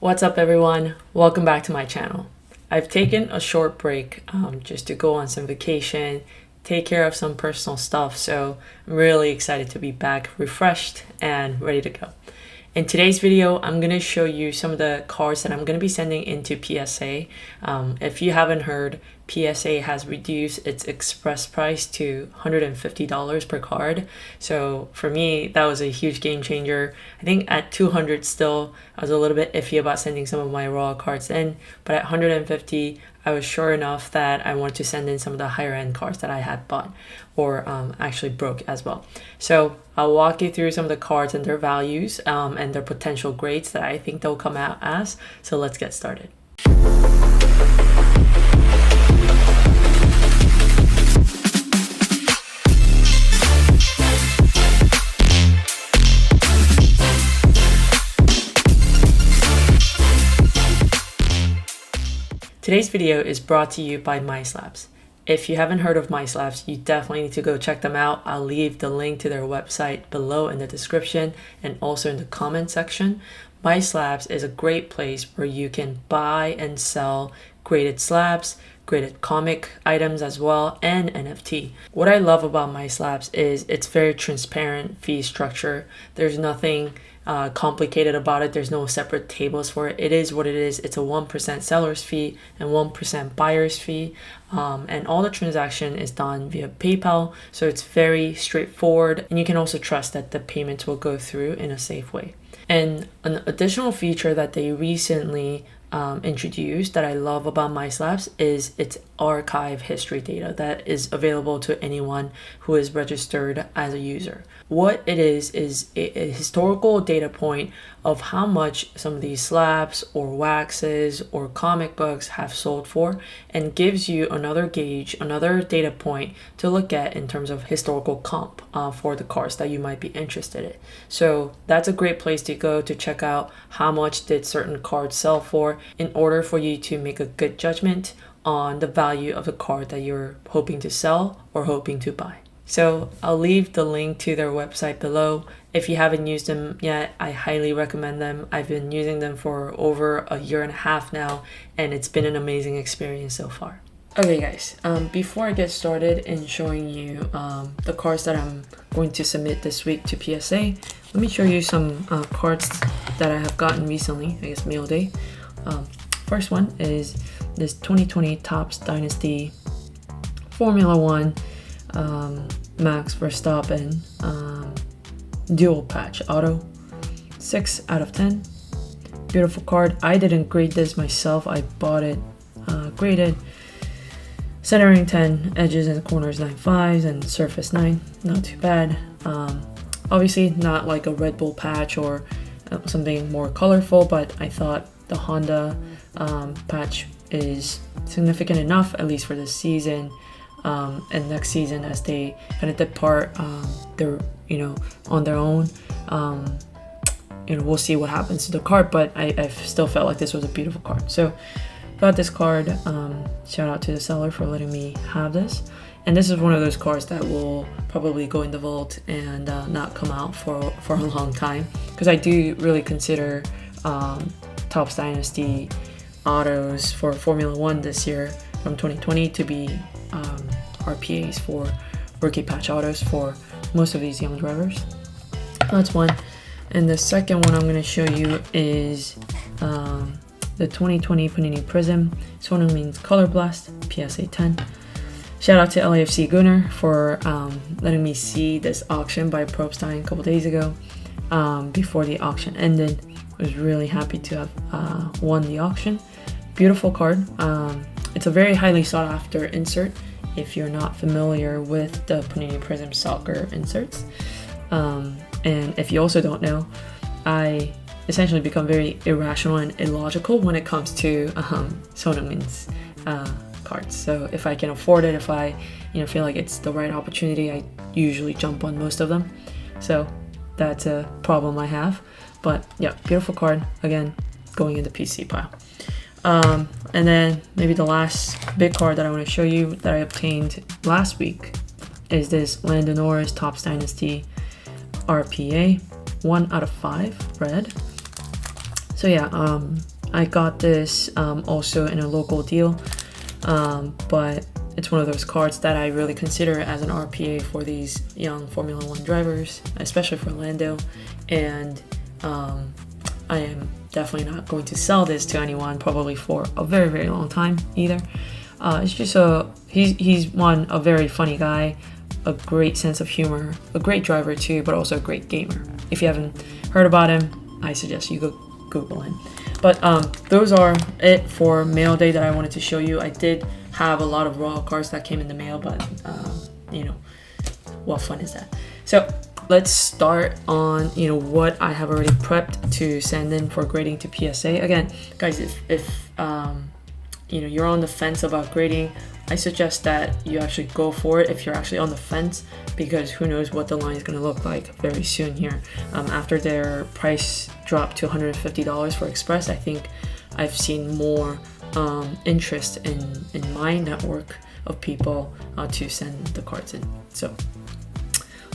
What's up everyone? Welcome back to my channel. I've taken a short break just to go on some vacation, take care of some personal stuff, so I'm really excited to be back refreshed and ready to go. In today's video, I'm going to show you some of the cards that I'm going to be sending into PSA. If you haven't heard, PSA has reduced its express price to $150 per card. So for me, that was a huge game changer. I think at 200 still, I was a little bit iffy about sending some of my raw cards in, but at 150, I was sure enough that I wanted to send in some of the higher end cards that I had bought or actually broke as well. So I'll walk you through some of the cards and their values and their potential grades that I think they'll come out as. So let's get started. Today's video is brought to you by MySlabs. If you haven't heard of MySlabs, you definitely need to go check them out. I'll leave the link to their website below in the description and also in the comment section. MySlabs is a great place where you can buy and sell graded slabs, graded comic items as well, and NFT. What I love about MySlabs is it's very transparent fee structure. There's nothing complicated about it. There's no separate tables for it. It is what it is. It's a 1% seller's fee and 1% buyer's fee. And all the transaction is done via PayPal. So it's very straightforward. And you can also trust that the payments will go through in a safe way. And an additional feature that they recently introduced that I love about MySlabs is its archive history data that is available to anyone who is registered as a user. What it is a historical data point of how much some of these slabs or waxes or comic books have sold for, and gives you another gauge, another data point to look at in terms of historical comp for the cards that you might be interested in. So that's a great place to go to check out how much did certain cards sell for in order for you to make a good judgment on the value of the card that you're hoping to sell or hoping to buy. So I'll leave the link to their website below. If you haven't used them yet, I highly recommend them. I've been using them for over a year and a half now, and it's been an amazing experience so far. Okay guys, before I get started in showing you the cards that I'm going to submit this week to PSA, let me show you some cards that I have gotten recently, I guess mail day. First one is this 2020 Topps Dynasty Formula 1 Max Verstappen dual patch auto, 6 out of 10. Beautiful card. I didn't grade this myself. I bought it graded. Centering 10, edges and corners 9.5s, and surface 9. Not too bad. Obviously not like a Red Bull patch or something more colorful, but I thought the Honda patch is significant enough, at least for this season. And next season, as they kind of depart their, on their own, we'll see what happens to the card, but I still felt like this was a beautiful card. So got this card. Shout out to the seller for letting me have this. And this is one of those cards that will probably go in the vault and not come out for a long time, because I do really consider Topps Dynasty autos for Formula 1 this year from 2020 to be RPAs for rookie patch autos for most of these young drivers. That's one. And the second one I'm going to show you is the 2020 Panini Prism. This one means Color Blast PSA 10. Shout out to LAFC Gunnar for letting me see this auction by Probstein a couple days ago before the auction ended. I was really happy to have won the auction. Beautiful card. It's a very highly sought after insert if you're not familiar with the Panini Prism soccer inserts. And if you also don't know, I essentially become very irrational and illogical when it comes to Sonungmin's cards. So if I can afford it, if I feel like it's the right opportunity, I usually jump on most of them. So that's a problem I have. But yeah, beautiful card. Again, going in the PC pile. And then maybe the last big card that I want to show you that I obtained last week is this Lando Norris Topps Dynasty RPA 1 out of 5 red. So yeah, I got this also in a local deal, but it's one of those cards that I really consider as an RPA for these young Formula One drivers, especially for Lando. And I am definitely not going to sell this to anyone, probably for a very, very long time either. It's just he's a very funny guy, a great sense of humor, a great driver too, but also a great gamer. If you haven't heard about him, I suggest you go Google him. But those are it for mail day that I wanted to show you. I did have a lot of raw cards that came in the mail, but what fun is that? So let's start on what I have already prepped to send in for grading to PSA. Again, guys, if you're on the fence about grading, I suggest that you actually go for it if you're actually on the fence, because who knows what the line is going to look like very soon here. After their price dropped to $150 for Express, I think I've seen more interest in my network of people to send the cards in. So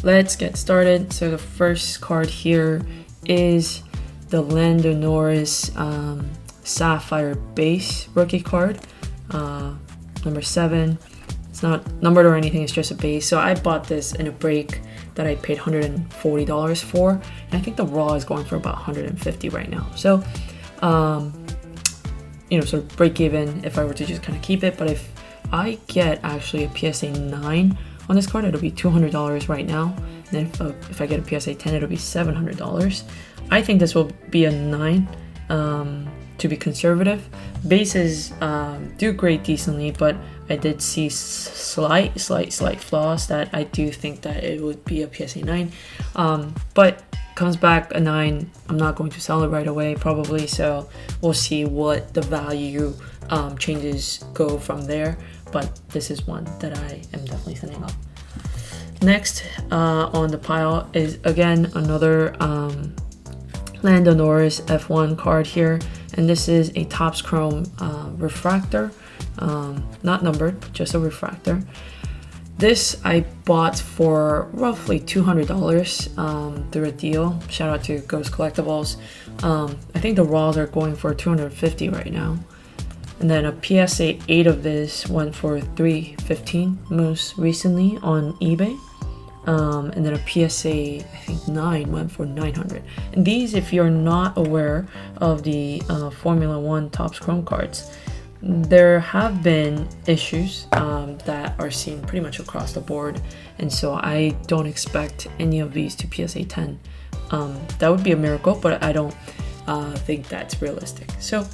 let's get started. So the first card here is the Lando Norris Sapphire base rookie card, number 7. It's not numbered or anything, it's just a base. So I bought this in a break that I paid $140 for, and I think the raw is going for about $150 right now. So sort of break even if I were to just kind of keep it. But if I get actually a PSA 9 on this card, it'll be $200 right now. And then if I get a PSA 10, it'll be $700. I think this will be a 9 to be conservative. Bases do grade decently, but I did see slight flaws that I do think that it would be a PSA 9. But comes back a 9, I'm not going to sell it right away probably, so we'll see what the value changes go from there. But this is one that I am definitely sending up. Next on the pile is again another Lando Norris F1 card here, and this is a Topps Chrome refractor, not numbered, but just a refractor. This I bought for roughly $200 through a deal. Shout out to Ghost Collectibles. I think the raws are going for $250 right now. And then a PSA 8 of this went for $315 most recently on eBay. And then a PSA, I think 9 went for $900. And these, if you're not aware of the Formula One Topps Chrome cards, there have been issues that are seen pretty much across the board, and so I don't expect any of these to PSA 10. That would be a miracle, but I don't think that's realistic. So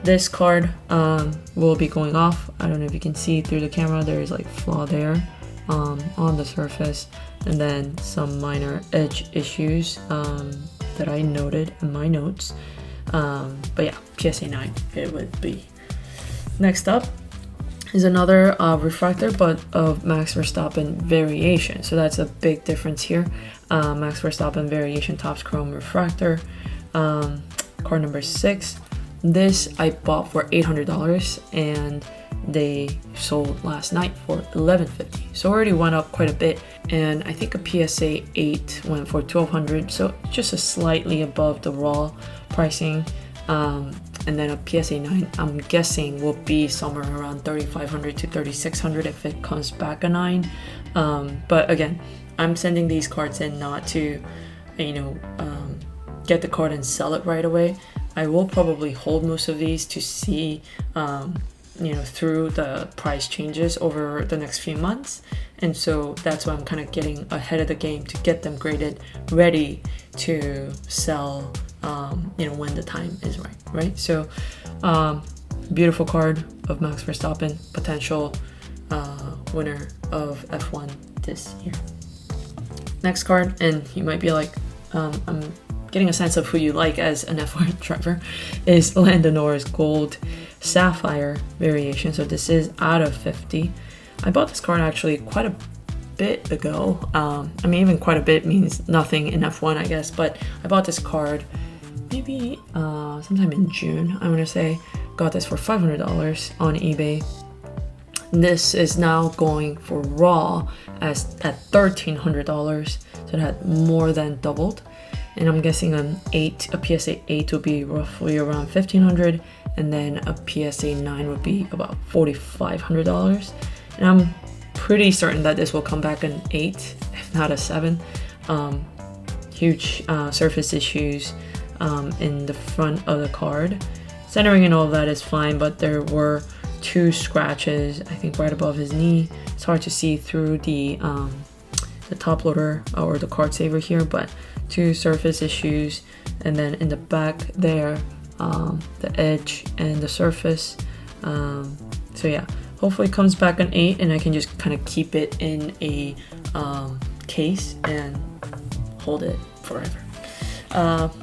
this card will be going off. I don't know if you can see through the camera, there is like flaw there on the surface, and then some minor edge issues that I noted in my notes. But yeah, PSA 9 it would be. Next up is another refractor, but of Max Verstappen variation. So that's a big difference here. Max Verstappen variation Topps Chrome refractor, card number 6. This I bought for $800, and they sold last night for $1150. So already went up quite a bit, and I think a PSA 8 went for $1,200. So just a slightly above the raw pricing. And then a PSA 9, I'm guessing, will be somewhere around $3,500 to $3,600 if it comes back a 9. But again, I'm sending these cards in not to, get the card and sell it right away. I will probably hold most of these to see, through the price changes over the next few months. And so that's why I'm kind of getting ahead of the game to get them graded, ready to sell when the time is right? So beautiful card of Max Verstappen, potential winner of F1 this year. Next card, and you might be like, I'm getting a sense of who you like as an F1 driver, is Lando Norris Gold Sapphire variation. So this is out of 50. I bought this card actually quite a bit ago. Even quite a bit means nothing in F1, I guess, but I bought this card maybe sometime in June, I want to say. Got this for $500 on eBay. This is now going for raw at $1,300, so it had more than doubled. and I'm guessing a PSA 8 would be roughly around $1,500, and then a PSA 9 would be about $4,500. And I'm pretty certain that this will come back an 8, if not a 7. Huge surface issues in the front of the card. Centering and all of that is fine, but there were 2 scratches, I think right above his knee. It's hard to see through the top loader or the card saver here, but 2 surface issues, and then in the back there, the edge and the surface. So yeah, hopefully it comes back an 8, and I can just kind of keep it in a case and hold it forever.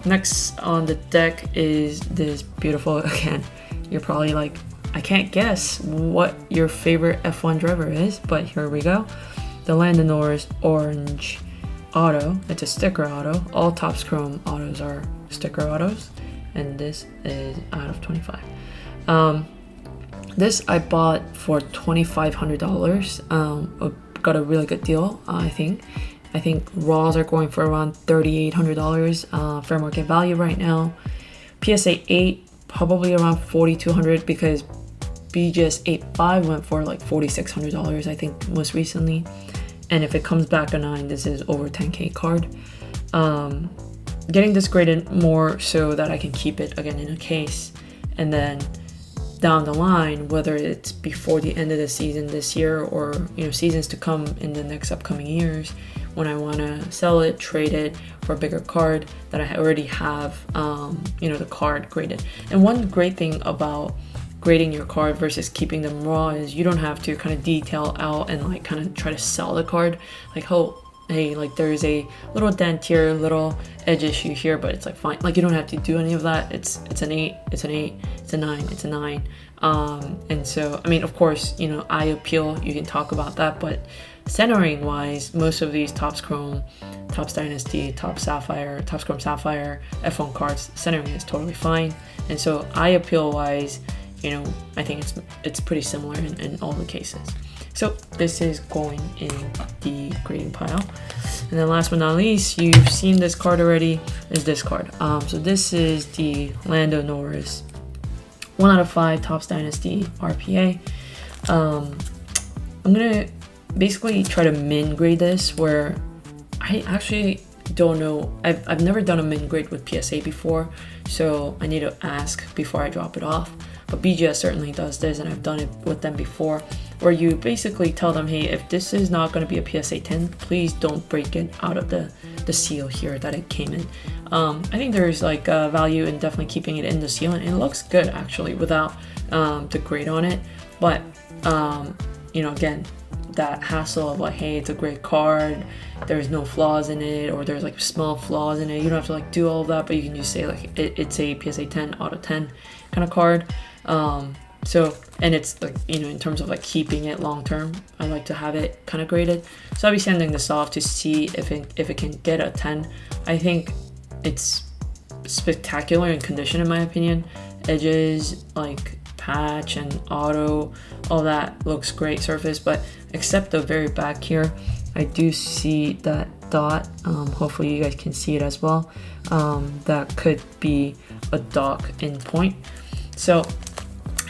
Next on the deck is this beautiful, again, you're probably like, I can't guess what your favorite F1 driver is, but here we go. The Lando Norris orange auto. It's a sticker auto. All Topps Chrome autos are sticker autos, and this is out of 25. This I bought for $2,500. Got a really good deal, I think. I think raws are going for around $3,800 fair market value right now. PSA 8 probably around $4,200 because BGS 8.5 went for like $4,600 I think most recently. And if it comes back a 9, this is over 10K card. Getting this graded more so that I can keep it again in a case, and then down the line, whether it's before the end of the season this year or seasons to come in the next upcoming years, when I want to sell it, trade it for a bigger card, that I already have the card graded. And one great thing about grading your card versus keeping them raw is you don't have to kind of detail out and like kind of try to sell the card, like, oh hey, like there's a little dent here, little edge issue here, but it's like fine. Like you don't have to do any of that. It's an 8, it's an 8, it's a 9, it's a 9. And so, I mean, of course, eye appeal, you can talk about that, but centering wise, most of these Topps Chrome, Topps Dynasty, Topps Sapphire, Topps Chrome Sapphire, F1 cards, centering is totally fine. And so eye appeal wise, I think it's pretty similar in all the cases. So this is going in the grading pile. And then last but not least, you've seen this card already, is this card. So this is the Lando Norris 1 out of 5 Topps Dynasty RPA. I'm gonna basically try to min grade this, where I actually don't know. I've never done a min grade with PSA before, so I need to ask before I drop it off. But BGS certainly does this, and I've done it with them before, where you basically tell them, hey, if this is not going to be a PSA 10, please don't break it out of the seal here that it came in. I think there's like value in definitely keeping it in the seal, and it looks good actually without the grade on it. But again, that hassle of like, hey, it's a great card, there's no flaws in it, or there's like small flaws in it, you don't have to like do all of that, but you can just say like it's a PSA 10 out of 10 kind of card. So, and it's like, in terms of like keeping it long term, I like to have it kind of graded. So I'll be sending this off to see if it can get a 10. I think it's spectacular in condition in my opinion. Edges, like patch and auto, all that looks great surface, but except the very back here, I do see that dot. Hopefully you guys can see it as well. That could be a dock in point. So,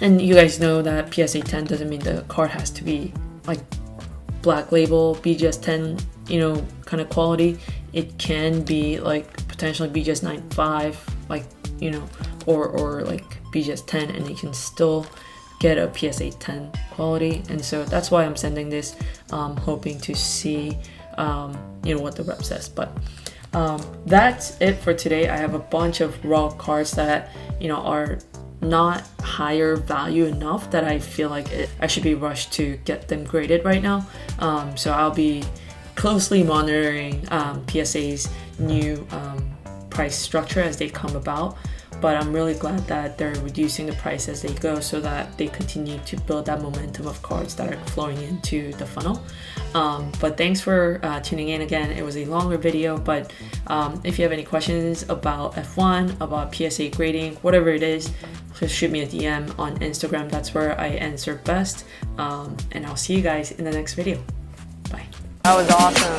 and you guys know that PSA 10 doesn't mean the card has to be like black label BGS 10, kind of quality. It can be like potentially BGS 9.5, like, or like BGS 10, and you can still get a PSA 10 quality. And so that's why I'm sending this, hoping to see, what the rep says. But that's it for today. I have a bunch of raw cards that, are not higher value enough that I feel like I should be rushed to get them graded right now. So I'll be closely monitoring PSA's new price structure as they come about. But I'm really glad that they're reducing the price as they go, so that they continue to build that momentum of cards that are flowing into the funnel. But thanks for tuning in again. It was a longer video, but if you have any questions about F1, about PSA grading, whatever it is, just shoot me a DM on Instagram. That's where I answer best. And I'll see you guys in the next video. Bye. That was awesome.